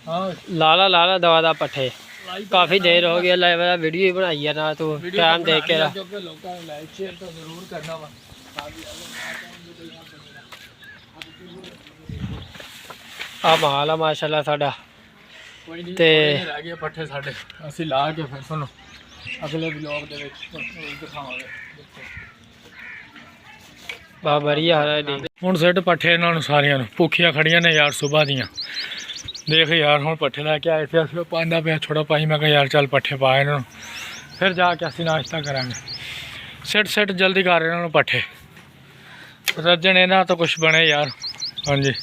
लाला लाला दवा दा पट्ठे काफ़ी देर हो गई लाइव वीडियो ही बनाई है ना तू टाइम देख के आ माल आ माशाल्लाह साडा ते पट्ठे साडे असीं ला के फिर तुहानूं अगले ब्लॉग दे विच दिखावांगे। बहुत बढ़िया है हुण सिट पट्ठे इन्हां नूं सारियां नूं भुखियां खड़ियां ने यार सुबह दियां। देख यार हुण पट्ठे लैके आए थे असीं पांदा पिया छोड़ा पाई मैं कहा यार चल पट्ठे पा इन्हां नूं फिर जाके असीं नाश्ता करांगे। सिट सिट जल्दी कर इन्हां नूं पट्ठे रजन इन्हां तो कुछ बने यार। हाँ जी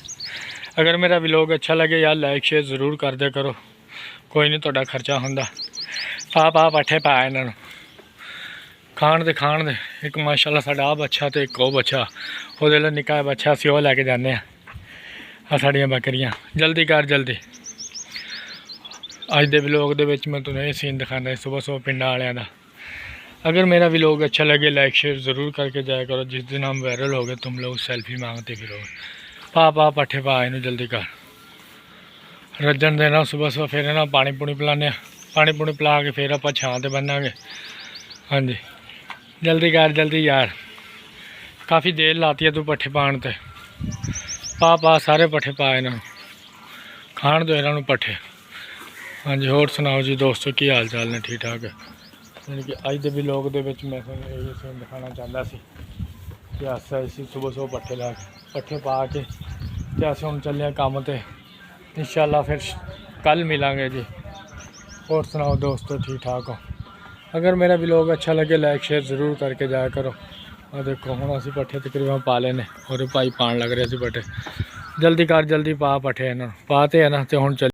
अगर मेरा व्लॉग अच्छा लगे यार लाइक शेयर ज़रूर कर दे करो कोई नहीं तुहाडा खर्चा हुंदा। पा पट्ठे पा इन्हां नूं खाण दे एक माशाल्लाह साडा आ बच्चा तो एक वो बच्चा ओहदे लई निक्का बच्चा असीं ओह लैके जाने आ साड़ियाँ बकरियाँ। जल्दी कर जल्दी अज दे व्लॉग दे विच मैं तुहानूं ये सीन दिखाना सुबह सुबह पिंड वालियां दा। अगर मेरा व्लॉग अच्छा लगे लाइक शेयर ज़रूर करके जाया करो। जिस दिन हम वायरल हो गए तुम लोग सेल्फी मांगते फिरोगे। पा पट्ठे पा इन्हूं जल्दी कर रजन देना सुबह सुबह फिर इन्हां पानी पूनी पिलाने पानी पूनी पिला के फिर आपां छां ते बन्नांगे। हाँ जी जल्दी कर जल्दी यार काफ़ी देर लाती है तू पट्ठे पाण ते। पा सारे पट्ठे पा इन्हां खाण दो इन्हां नूं पट्ठे। हाँ जी होर सुनाओ जी दोस्तों की हाल चाल ने ठीक ठाक है। यानी कि अज दे व्लॉग दे विच मैं तुहानूं ये सीन दिखाना चाहता सी कि असीं सुबह सुबह पट्ठे ला के पट्ठे पा के ते असीं हुण चले काम ते इंशाअल्लाह फिर कल मिलांगे जी। और सुनाओ दोस्तों ठीक ठाक हो। अगर मेरा व्लॉग अच्छा लगे लाइक शेयर ज़रूर करके जाया करो। और देखो हुण असीं पट्ठे तकरीबन पा लेने और भाई पान लग रहे सी पट्ठे। जल्दी कर जल्दी पा पट्ठे इन्हां पा ते है ना ते हुण